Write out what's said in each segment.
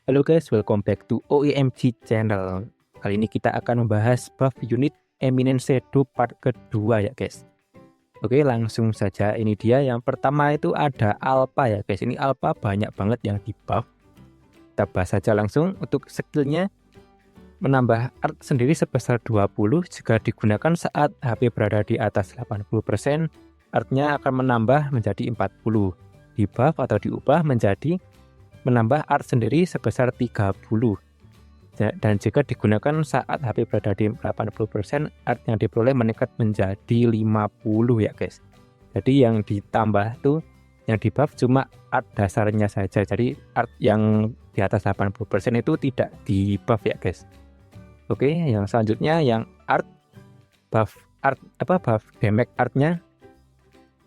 Halo guys, welcome back to OEMG channel. Kali ini kita akan membahas buff unit Eminence Shadow part kedua ya guys. Oke, langsung saja. Ini dia. Yang pertama itu ada Alpha ya guys. Ini Alpha banyak banget yang di buff. Kita bahas saja langsung. Untuk skillnya, menambah art sendiri sebesar 20 jika digunakan saat HP berada di atas 80%. Artnya akan menambah menjadi 40. Di buff atau diubah menjadi menambah art sendiri sebesar 30. Dan jika digunakan saat HP berada di 80%, art yang diperoleh meningkat menjadi 50 ya guys. Jadi yang ditambah tuh, yang di buff cuma art dasarnya saja. Jadi art yang di atas 80% itu tidak di buff ya guys. Oke, yang selanjutnya yang art buff damage artnya.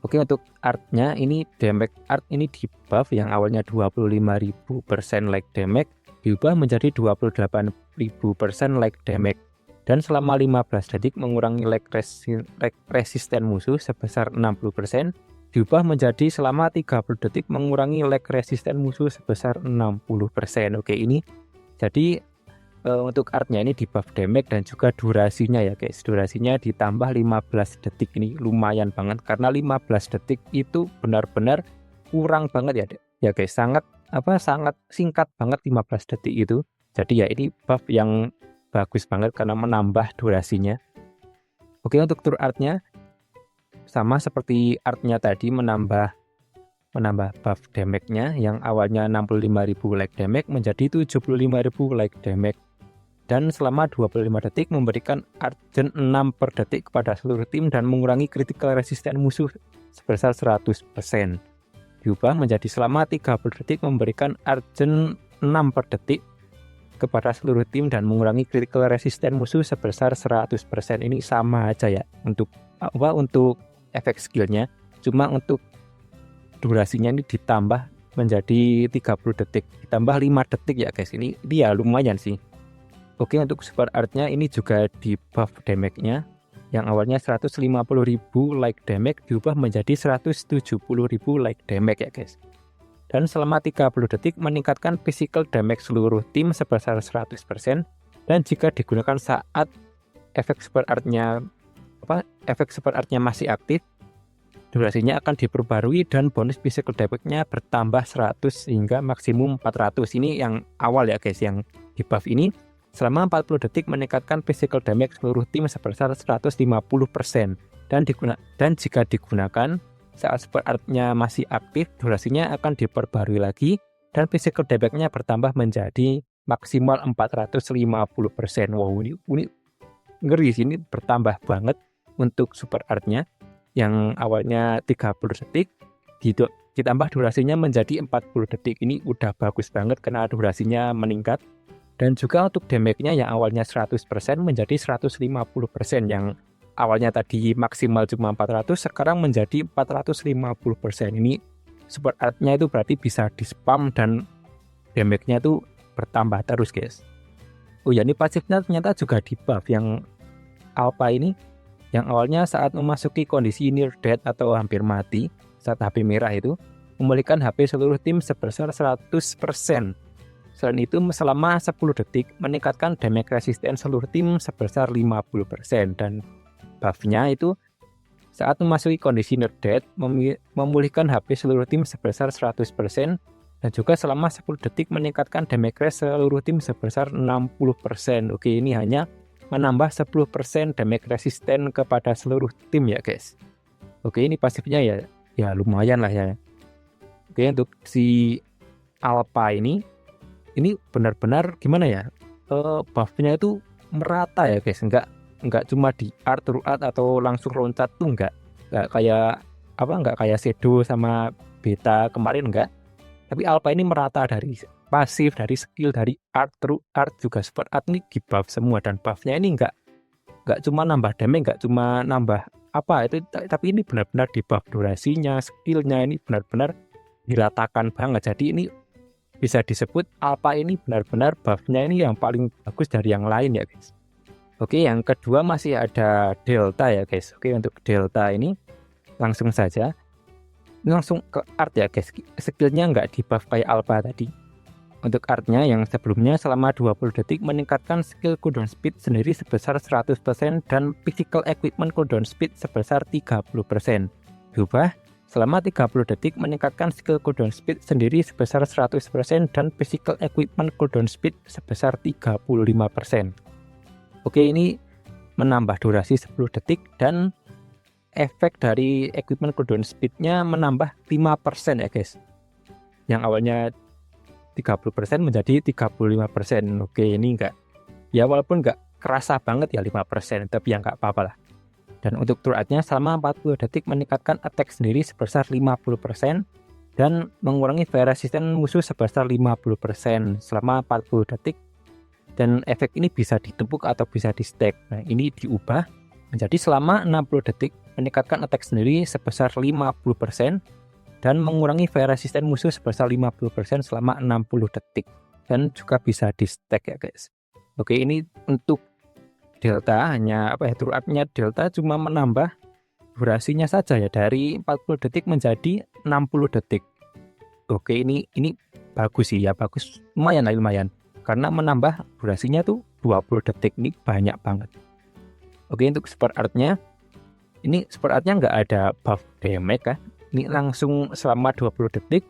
Oke, untuk artnya ini damage art ini di buff yang awalnya 25.000% like damage diubah menjadi 28.000% like damage, dan selama 15 detik mengurangi like resisten musuh sebesar 60%, diubah menjadi selama 30 detik mengurangi like resisten musuh sebesar 60%. Oke, ini jadi untuk artnya ini di buff damage dan juga durasinya ya guys. Durasinya ditambah 15 detik. Ini lumayan banget karena 15 detik itu benar-benar kurang banget ya guys. Sangat singkat banget 15 detik itu. Jadi ya ini buff yang bagus banget karena menambah durasinya. Oke, untuk tur artnya sama seperti artnya tadi, menambah buff damage-nya yang awalnya 65.000 like damage menjadi 75.000 like damage. Dan selama 25 detik memberikan Argent 6 per detik kepada seluruh tim dan mengurangi critical resisten musuh sebesar 100%. Diubah menjadi selama 30 detik memberikan Argent 6 per detik kepada seluruh tim dan mengurangi critical resisten musuh sebesar 100%. Ini sama aja ya untuk efek skillnya, cuma untuk durasinya ini ditambah menjadi 30 detik, ditambah 5 detik ya guys. Ini dia lumayan sih. Oke, untuk super artnya ini juga di buff damage-nya yang awalnya 150.000 like damage diubah menjadi 170.000 like damage ya guys. Dan selama 30 detik meningkatkan physical damage seluruh tim sebesar 100%, dan jika digunakan saat efek super artnya masih aktif, durasinya akan diperbarui dan bonus physical damage-nya bertambah 100 hingga maksimum 400. Ini yang awal ya guys, yang di buff ini. Selama 40 detik meningkatkan physical damage seluruh tim sebesar 150%, dan jika digunakan saat super artnya masih aktif, durasinya akan diperbarui lagi dan physical damage-nya bertambah menjadi maksimal 450%. Wow, ini ngeri sih, ini bertambah banget untuk super artnya yang awalnya 30 detik ditambah durasinya menjadi 40 detik. Ini udah bagus banget karena durasinya meningkat. Dan juga untuk damage-nya yang awalnya 100% menjadi 150%, yang awalnya tadi maksimal cuma 400 sekarang menjadi 450%. Ini support art-nya itu berarti bisa di spam dan damage-nya itu bertambah terus guys. Oh ya, ini pasifnya ternyata juga di buff yang Alpha ini, yang awalnya saat memasuki kondisi near death atau hampir mati saat HP merah itu memulihkan HP seluruh tim sebesar 100%. Selain itu, selama 10 detik meningkatkan damage resisten seluruh tim sebesar 50%, dan buffnya itu saat memasuki kondisi near death memulihkan HP seluruh tim sebesar 100%, dan juga selama 10 detik meningkatkan damage seluruh tim sebesar 60%. Oke, ini hanya menambah 10% damage resisten kepada seluruh tim ya guys. Oke, ini pasifnya ya lumayan lah ya. Oke, untuk si Alpha ini benar-benar gimana ya, buffnya itu merata ya guys, nggak cuma di art atau langsung loncat tuh, nggak kayak Shadow sama beta kemarin, nggak. Tapi Alpha ini merata dari pasif, dari skill, dari art juga super art ini di buff semua, dan buffnya ini nggak cuma nambah damage, nggak cuma nambah tapi ini benar-benar di buff durasinya, skillnya ini benar-benar diratakan banget. Jadi ini bisa disebut Alpha ini benar-benar buffnya ini yang paling bagus dari yang lain ya guys. Oke, yang kedua masih ada Delta ya guys. Oke, untuk Delta ini langsung saja ke art ya guys. Skillnya nggak di buff kayak Alpha tadi. Untuk artnya yang sebelumnya selama 20 detik meningkatkan skill cooldown speed sendiri sebesar 100% dan physical equipment cooldown speed sebesar 30%. Diubah selama 30 detik meningkatkan skill cooldown speed sendiri sebesar 100% dan physical equipment cooldown speed sebesar 35%. Oke, ini menambah durasi 10 detik dan efek dari equipment cooldown speednya menambah 5% ya guys. Yang awalnya 30% menjadi 35%. Oke, ini enggak, ya walaupun enggak kerasa banget ya 5%, tapi ya enggak apa-apa lah. Dan untuk turretnya selama 40 detik meningkatkan attack sendiri sebesar 50% dan mengurangi fire resistance musuh sebesar 50% selama 40 detik. Dan efek ini bisa ditempuk atau bisa di stack. Nah, ini diubah menjadi selama 60 detik meningkatkan attack sendiri sebesar 50% dan mengurangi fire resistance musuh sebesar 50% selama 60 detik. Dan juga bisa di stack ya guys. Oke, ini untuk delta hanya turretnya delta cuma menambah durasinya saja ya dari 40 detik menjadi 60 detik. Oke, ini bagus sih ya, bagus, lumayan karena menambah durasinya tuh 20 detik, ini banyak banget. Oke, untuk support artnya ini support artnya nggak ada buff damage kan, ini langsung selama 20 detik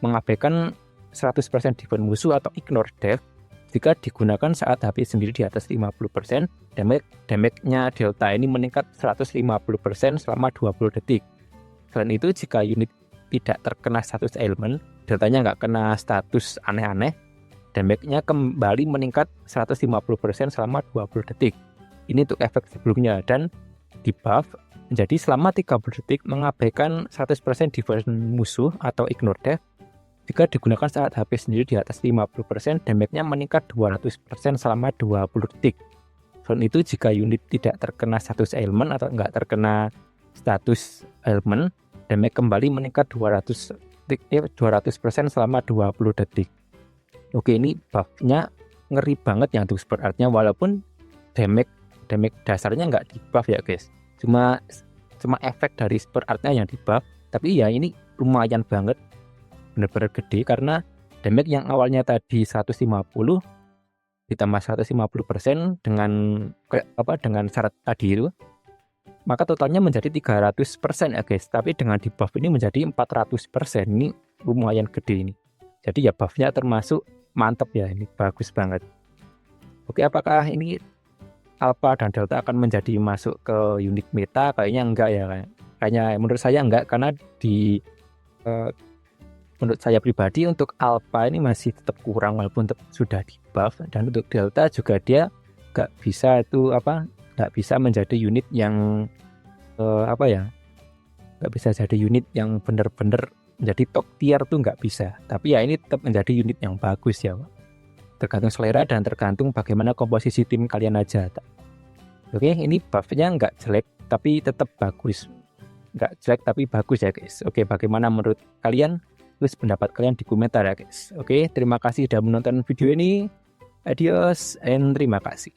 mengabaikan 100% defense musuh atau ignore death jika digunakan saat HP sendiri di atas 50%. Damage-nya delta ini meningkat 150% selama 20 detik. Selain itu, jika unit tidak terkena status ailment, deltanya nggak kena status aneh-aneh, damage-nya kembali meningkat 150% selama 20 detik. Ini untuk efek sebelumnya, dan di buff menjadi selama 30 detik mengabaikan 100% defense musuh atau ignore death. Jika digunakan saat HP sendiri di atas 50%, damage-nya meningkat 200% selama 20 detik. Selain itu, jika unit tidak terkena status ailment atau nggak terkena status ailment, damage kembali meningkat 200% selama 20 detik. Oke, ini buff-nya ngeri banget ya untuk support artnya, walaupun damage dasarnya nggak di buff ya guys. Cuma efek dari support artnya yang di buff, tapi ya ini lumayan banget, bener-bener gede, karena damage yang awalnya tadi 150 ditambah 150% dengan syarat tadi itu, maka totalnya menjadi 300% ya guys. Tapi dengan di buff ini menjadi 400%, ini lumayan gede ini. Jadi ya buffnya termasuk mantep ya, ini bagus banget. Oke, apakah ini Alpha dan Delta akan menjadi masuk ke unit meta? Kayaknya enggak ya, kayaknya menurut saya enggak, karena menurut saya pribadi untuk Alpha ini masih tetap kurang walaupun sudah di buff, dan untuk Delta juga dia nggak bisa menjadi unit yang nggak bisa jadi unit yang bener-bener menjadi top tier tuh, nggak bisa. Tapi ya ini tetap menjadi unit yang bagus ya, tergantung selera dan tergantung bagaimana komposisi tim kalian aja. Oke, ini buffnya nggak jelek tapi tetap bagus, nggak jelek tapi bagus ya guys. Oke, bagaimana menurut kalian? Tulis pendapat kalian di komentar ya guys. Oke, terima kasih sudah menonton video ini. Adios and terima kasih.